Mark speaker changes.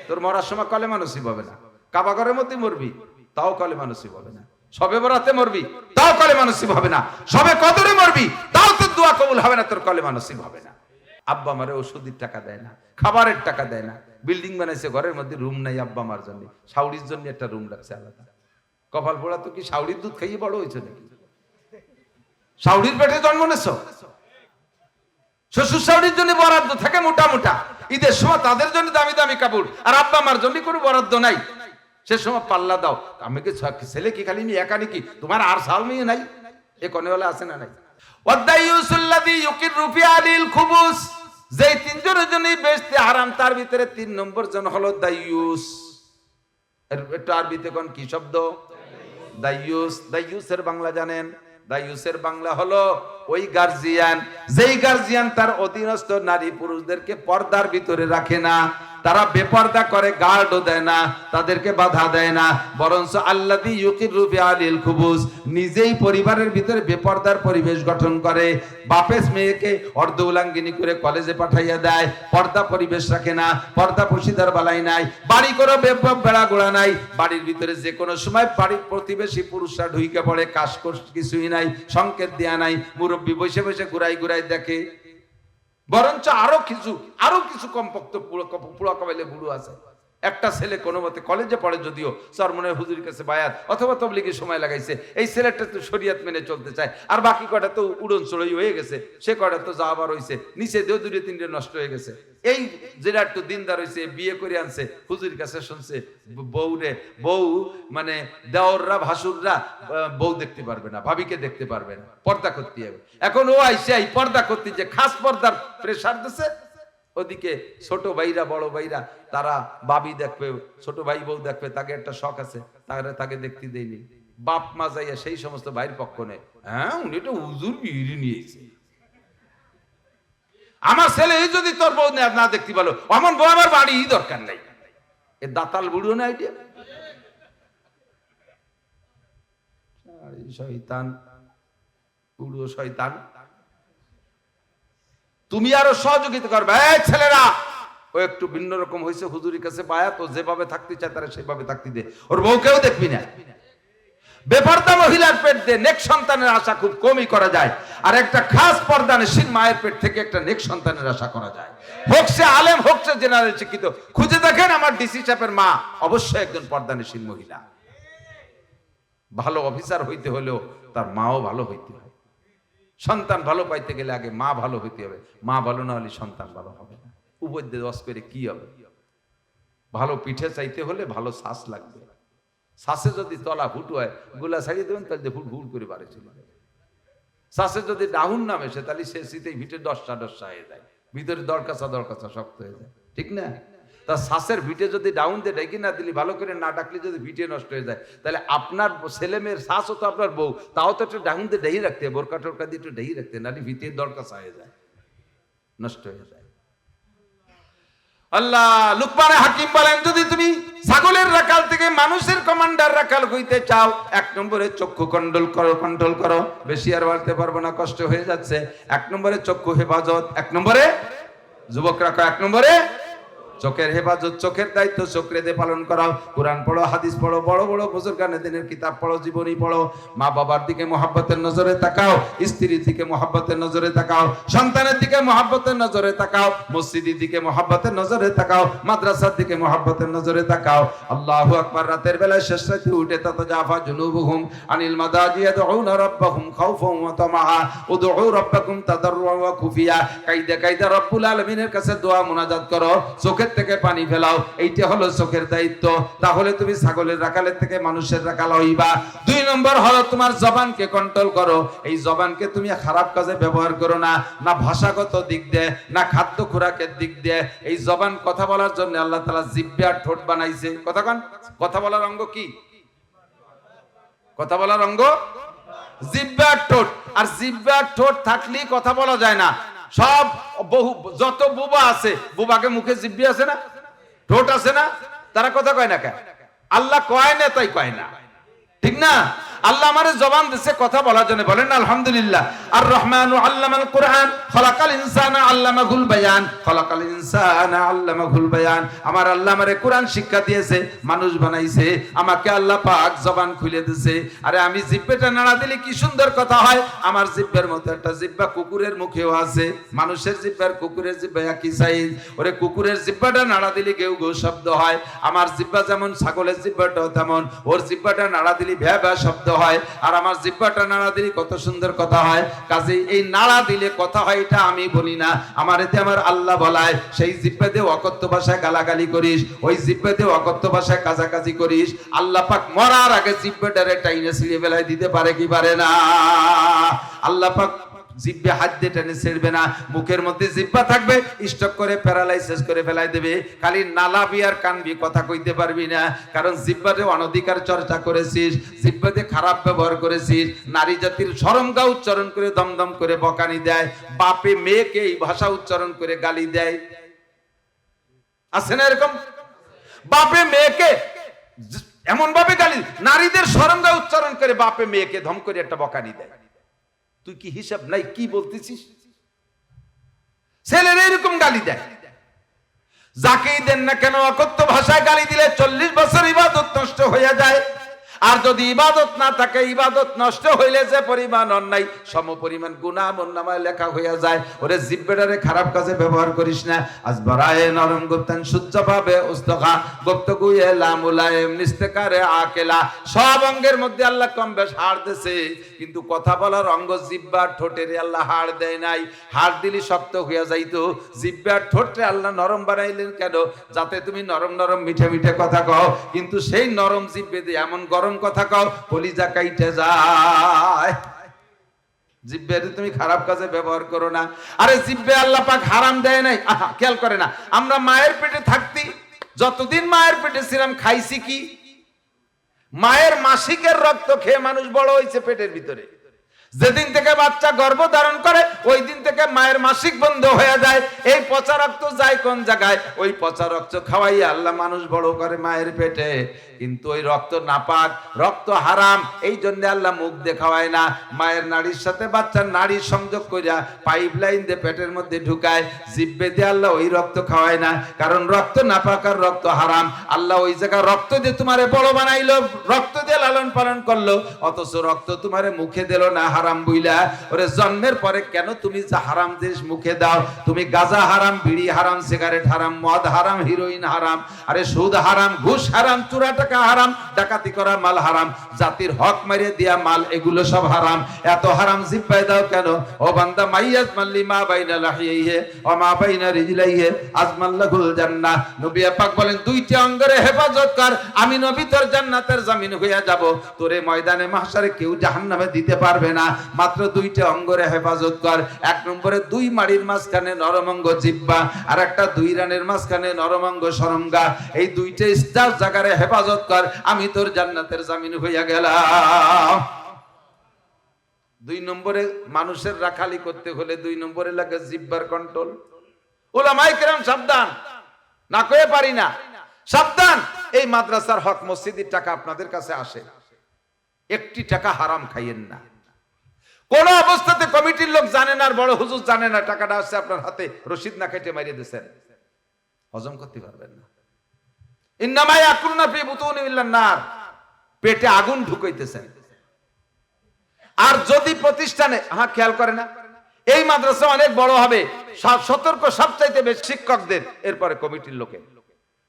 Speaker 1: তোর মরার সময় কলেমা নসিব হবে না। কাবা ঘরের মধ্যে মরবি, তাও কলেমা নসিব হবে না। সবে বরাতে মরবি, তাও কলেমা নসিব হবে না। সবে কদরে মরবি, তাও তোর দোয়া কবুল হবে না, তোর কলেমা নসিব হবে না। আব্বা আমারে ওষুধের টাকা দেয় না, খাবারের টাকা দেয় না, বিল্ডিং বানাইছে, ঘরের মধ্যে রুম নাই আব্বা আমার জন্য, শাউরির জন্য একটা রুম রাখছে আলাদা। কপাল পোড়া তো কি শাউরির দুধ খাইয়ে বড় হয়েছে নাকি? শাউরির পেটে জন্ম নেছো? শ্বশুর শাউরির জন্য বরাদ্দ থাকে মোটা মোটা, ঈদের সময় তাদের জন্য দামি দামি কাপড়, আর আব্বা আমার জন্য কোনো বরাদ্দ নাই। সে সময় পাল্লা দাও, আমি কি ছেলে কি খালি একা নাকি? তোমার আর সাল মেয়ে নাই? এ কনেওয়ালা আছে না নাই? যে তিনজনের জন্য বেচতে হারাম, তার ভিতরে 3 নম্বর জন হলো দাইয়ুস। একটু আরবিতে কোন কি শব্দ? দাইয়ুস। দাইয়ুসের বাংলা জানেন? দাইয়ুসের বাংলা হলো ওই গার্জিয়ান, যেই গার্জিয়ান তার অধীনস্থ নারী পুরুষদেরকে পর্দার ভিতরে রাখে না, তারা বেপর্দা করে, গার্ডও দেয় না, তাদেরকে বাধা দেয় না, বরঞ্চ আল্লাযী ইউকিরু বিআলিল খুবুস, নিজেই পরিবারের ভিতরে বেপর্দার পরিবেশ গঠন করে। বাপের মেয়েকে অর্ধ উলাঙ্গিনী করে কলেজে পাঠাইয়া দেয়, পর্দা পরিবেশ রাখে না, পর্দা পশিদার বালাই নাই, বাড়ি করে বেড়া গোড়া নাই, বাড়ির ভিতরে যে কোনো সময় বাড়ির প্রতিবেশী পুরুষরা ঢুইকে পড়ে, কাজ কিছুই নাই, সংকেত দেয়া নাই, মুরব্বী বসে বসে ঘুরাই ঘুরাই দেখে। বরঞ্চ আরো কিছু কমপক্ত পুরো কবাইলে বুড়ো আছে। একটা ছেলে কোনো মতে কলেজে পড়ে, যদিও চরমনের হুজুরের কাছে বায়াত অথবা তবলিগে সময় লাগাইছে, এই ছেলেটা তো শরীয়ত মেনে চলতে চায়, আর বাকি কটা তো উড়ন চড়ই হয়ে গেছে, সে কটা তো যাবার হইছে, নিচে দিয়েও 2-3টে নষ্ট হয়ে গেছে। এই যেটা একটু দিনদার হইছে, বিয়ে করে আনছে, হুজুরের কাছে শুনছে বউ মানে দেওররা ভাসুররা বউ দেখতে পারবে না, ভাবিকে দেখতে পারবে না, পর্দা করতে হবে। এখন ও আইসে এই পর্দা করতে, যে খাস পর্দার প্রেসার দিছে, ওদিকে ছোট ভাইরা বড় ভাইরা তারা ভাবি দেখবে, ছোট ভাই বউ দেখবে, তাকে একটা শখ আছে, তাকে দেখতে দেয়নি। বাপ মা যাইয়া সেই সমস্ত ভাইয়ের পক্ষ নেই, হ্যাঁ উনি তো হুজুর বিয়ে নিয়েছে, আমার ছেলে যদি তোর বউ না দেখতে পারলো, অমন বউ আমার বাড়ি দরকার নাই। এ দাতাল বুড়ো না আইডিয়া। শয়তান, বুড়ো শয়তান। তুমি আরো সহযোগিতা করবে, এই ছেলেরা ও একটু ভিন্ন রকম হয়েছে, হুজুরের কাছে বায়াত, ও যেভাবে থাকতে চায় তারা সেভাবে থাকতে দে, ওর বউকেও দেখবি না। বেপর্দা মহিলার পেট দিয়ে নেক সন্তানের আশা খুব কমই করা যায়, আর একটা খাস পর্দানশীল মায়ের পেট থেকে একটা নেক সন্তানের আশা করা যায়। হোক সে আলেম, হোক সে জেনারেল শিক্ষিত। খুঁজে দেখেন আমার ডিসি সাহেবের মা অবশ্যই একজন পর্দানশীল মহিলা। ভালো অফিসার হইতে হলেও তার মাও ভালো হইতে হবে। সন্তান ভালো পাইতে গেলে আগে মা ভালো হইতে হবে, মা ভালো না হলে সন্তান ভালো হবে না। উপদ্যে দশ করে কি হবে? ভালো পিঠে চাইতে হলে ভালো শ্বাস লাগবে, শ্বাসে যদি তলা ফুট হয়, গোলা ছাড়িয়ে দেবেন, তাহলে ফুল ফুল করে বাড়েছিল। শ্বাসে যদি ডাউন নামে সে, তাহলে সে শীতেই ভিটে ডসা হয়ে যায়, ভিতরে দরকাছা শক্ত হয়ে যায়, ঠিক না? তা শ্বাসের ভিটে যদি ডাউন দিয়ে ডাকি না দিলি, ভালো করে না ডাকলে যদি ভিটে নষ্ট হয়ে যায়, তাহলে আপনার ছেলে মেয়ের শ্বাসও তো আপনার বউ, তাও তো একটু ডাউন দিয়ে ডেহি রাখতে, বোরকা টোরকা দিয়ে একটু ডেহি রাখতে, নাহলে ভিটে দরকাছা হয়ে যায়, নষ্ট হয়ে যায়। আল্লাহ লুকমান হাকিম বলেন, যদি তুমি ছাগলের রাখাল থেকে মানুষের কমান্ডার রাখাল হইতে চাও, 1 নম্বরে চক্ষু কন্ট্রোল করো। বেশি আর বলতে পারবো না, কষ্ট হয়ে যাচ্ছে। 1 নম্বরে চক্ষু হেফাজত, 1 নম্বরে যুবক রাখো, 1 নম্বরে চোখের হেফাজত, চোখের দায়িত্ব চোখরে দিয়ে পালন করাও। কোরআন পড়ো, হাদিস পড়ো, বড় বড় বুজুর্গানে দিনের কিতাব পড়ো, জীবনী পড়ো। মা বাবার দিকে মহব্বতের নজরে তাকাও, স্ত্রীর দিকে মহব্বতের নজরে তাকাও, সন্তানের দিকে মহব্বতের নজরে তাকাও, মসজিদের দিকে মহব্বতের নজরে তাকাও, মাদ্রাসার দিকে মহব্বতের নজরে তাকাও। আল্লাহু আকবার। রাতের বেলায় শেষ রাতে উঠে তাতাজাফা জুনুবুহুম আনিল মাদাজি ইয়াদউনা রাব্বাহুম খাউফান ওয়া তামাআ উদউ রাব্বাকুম তাদাররুআন ওয়া খুফিয়া। কাইদা রব্বুল আলামিনের কাছে দোয়া মুনাজাত করো, চোখের থেকে পানি ফেলাও। এইটা হলো চোখের দায়িত্ব। তাহলে তুমি ছাগলের রাখালের থেকে মানুষের রাখাল হইবা। 2 নম্বর হলো তোমার জবানকে কন্ট্রোল করো। এই জবানকে তুমি খারাপ কাজে ব্যবহার করো না, না ভাষাগত দিক দিয়ে, না খাদ্য খোরাকের দিক দিয়ে। এই জবান কথা বলার জন্য আল্লাহ তাআলা জিহ্বা আর ঠোঁট বানাইছে। কথা বলার অঙ্গ কি? কথা বলার অঙ্গ জিহ্বা আর ঠোঁট। আর জিহ্বা আর ঠোঁট থাকলেই কথা বলা যায় না। সব যত বুবা আছে, বুবাকে মুখে জিহ্বা আছে না, ঠোঁট আছে না, তারা কথা কয় না কেন? আল্লাহ কয় না তাই কয় না, ঠিক না? আল্লাহ আমারে জবান দিয়েছে কথা বলার জন্য, বলেন আলহামদুলিল্লাহ। আর রহমানু আল্লামাল কুরআন খলাকাল ইনসানা আল্লামাহুল বায়ান, খলাকাল ইনসানা আল্লামাহুল বায়ান। আমার আল্লাহ আমারে কোরআন শিক্ষা দিয়েছে, মানুষ বানাইছে, আমাকে আল্লাহ পাক জবান খুলে দিয়েছে। আরে আমি জিহ্বাটা নাড়া দিলে কি সুন্দর কথা হয়। আমার জিহ্বার মতো একটা জিহ্বা কুকুরের মুখেও আছে, মানুষের জিহ্বার কুকুরের জিহ্বা একই সাইজ। ওরে কুকুরের জিহ্বাটা নাড়া দিলে গেউ গেউ শব্দ হয়, আমার জিহ্বা যেমন ছাগলের জিহ্বাটাও তেমন, ওর জিহ্বাটা নাড়া দিলে ভ্যা ভ্যা শব্দ হয়, আর আমার জিহ্বাটা নাড়া দিলে কত সুন্দর কথা হয়। কাজেই এই নাড়া দিলে কথা হয় এটা আমি বলি না, আমার এতে আমার আল্লাহ বলায়। সেই জিহ্বা দিয়ে অকথ্য ভাষায় গালাগালি করিস, ওই জিহ্বা দিয়ে অকথ্য ভাষায় কাজাকাজি করিস, আল্লাহ পাক মরার আগে জিহ্বাটারে টাইনে ছিঁড়ে ফেলায় দিতে পারে কি পারে না? আল্লাহ পাক জিহ্বা হাত দিয়ে টেনে ছেড়বে না, মুখের মধ্যে জিহ্বা থাকবে, স্টক করে প্যারালাইসিস করে ফেলাই দেবে। খালি নালাবি আর কানবি, কথা কইতে পারবি না, কারণ জিহ্বাতে অনধিকার চর্চা করেছিস, জিহ্বাতে খারাপ ব্যবহার করেছিস। নারী জাতির শরমগা উচ্চারণ করে দমদম করে বকানি দেয়, বাপে মেয়েকে এই ভাষা উচ্চারণ করে গালি দেয়, আছে না এরকম? বাপে মেয়েকে এমন ভাবে গালি, নারীদের শরমগা উচ্চারণ করে বাপে মেয়েকে ধম করে একটা বকানি দেয়। তুই কি হিসাব নাই কি বলতেছিস? ছেলেরা এরকম গালি দেয়, যাকেই দেন না কেন অকথ্য ভাষায় গালি দিলে 40 বছর ইবাদত নষ্ট হয়ে যায়। আর যদি ইবাদত না থাকে, ইবাদত নষ্ট হইলে যে পরিমাণ অন্যায় সম পরিমাণ গুনাহ আমলনামায় লেখা হয়ে যায়। ওরে জিহ্বাটারে খারাপ কাজে ব্যবহার করিস না। আজবরায়ে নরম গুপ্তান সূচ্যভাবে উস্তখা গুপ্তগুয়ে লামুলায়েম নিস্তেকারে আকেলা। সব অঙ্গের মধ্যে আল্লাহ কম বেশ হাড় দিয়েছে, কিন্তু কথা বলার অঙ্গ জিহ্বা ঠোঁটের আল্লাহ হাড় দেয় নাই। হাড় দিলি শক্ত হয়ে যাইতো, জিহ্বার ঠোঁটে আল্লাহ নরম বানাইলেন কেন? যাতে তুমি নরম নরম মিঠে মিঠে কথা কও, কিন্তু সেই নরম জিহ্বে দিয়ে এমন গরম কথা কও কলিজা কাইটে যায়। জিহ্বারে তুমি খারাপ কাজে ব্যবহার করো না। আরে জিহ্বে আল্লাহ পাক হারাম দেয় নাই, আহা খেয়াল করে না। আমরা মায়ের পেটে থাকতি, যতদিন মায়ের পেটে ছিলাম খাইছি কি? মায়ের মাসিকের রক্ত খেয়ে মানুষ বড় হয়েছে পেটের ভিতরে। যেদিন থেকে বাচ্চা গর্ভ ধারণ করে ওই দিন থেকে মায়ের মাসিক বন্ধ হয়ে যায়। এই পচা রক্ত যায় কোন জায়গায়? ওই পচা রক্ত খাওয়াই আল্লাহ মানুষ বড় করে মায়ের পেটে। কিন্তু ওই রক্ত নাপাক, রক্ত হারাম, এই জন্য আল্লাহ মুখ দেখায় না। মায়ের নাড়ির সাথে বাচ্চার নাড়ির সংযোগ করিয়া পাইপ লাইন দিয়ে পেটের মধ্যে ঢুকায়, জিহ্বে দিয়ে আল্লাহ ওই রক্ত খাওয়ায় না, কারণ রক্ত নাপাক আর রক্ত হারাম। আল্লাহ ওই জায়গা রক্ত দিয়ে তোমারে বড় বানাইলো, রক্ত দিয়ে লালন পালন করলো, অথচ রক্ত তোমারে মুখে দিল না হারাম বইলা। ওরে জন্মের পরে কেন তুমি যা হারাম জিনিস মুখে দাও? তুমি গাঁজা হারাম, বিড়ি হারাম, সিগারেট হারাম, মদ হারাম, হিরোইন হারাম, আরে সুদ হারাম, ঘুষ হারাম, চোরা টাকা হারাম, ডাকাতি করা মাল হারাম, জাতির হক মারিয়ে দিয়া মাল, এগুলো সব হারাম। এত হারাম জিহ্বায় দাও কেন? ও বান্দা মাইয়াজ মাল্লি মা বাইনা লাহিয়াইহি ওয়া মা বাইনা রিজলাইহি আজমাল্লাহুল জান্নাহ। নবী পাক বলেন দুইটি অঙ্গের হেফাজত কর, আমি নবী তোর জান্নাতের জামিন হইয়া যাব। তোরে ময়দানে মাহশারে কেউ জাহান্নামে দিতে পারবে না, মাত্র দুইটা অঙ্গরে হেফাজত কর। এক নম্বরে দুই মাড়ির মাঝখানে নরম অঙ্গ জিহ্বা, আর একটা দুই রানের মাঝখানে নরম অঙ্গ শরমগা। এই দুইটা স্টার জায়গায় হেফাজত কর, আমি তোর জান্নাতের জামিন হইয়া গেলাম। দুই নম্বরে মানুষের রাখালি করতে হলে দুই নম্বরে লাগে জিহ্বার কন্ট্রোল। উলামায়ে কেরাম সাবধান, না কয়ে পারি না, সাবধান। এই মাদ্রাসার হক মসজিদের টাকা আপনাদের কাছে আসে, একটি টাকা হারাম খাইয়েন না। কোন অবস্থাতে কমিটির লোক জানে না আর বড় হুজুর জানে না টাকাটা আসছে আপনার হাতে, রশিদ না কেটে মারিয়ে দিয়েছেন, হজম করতে পারবেন না। ইন্নামা ইয়াকুলুনা ফি বুতুনিহিম নার, পেটে আগুন ঢুকাইতেছেন। আর যদি প্রতিষ্ঠানে, হ্যাঁ খেয়াল করে না, এই মাদ্রাসা অনেক বড় হবে, সতর্ক সবচাইতে বেশি শিক্ষকদের, এরপরে কমিটির লোকের।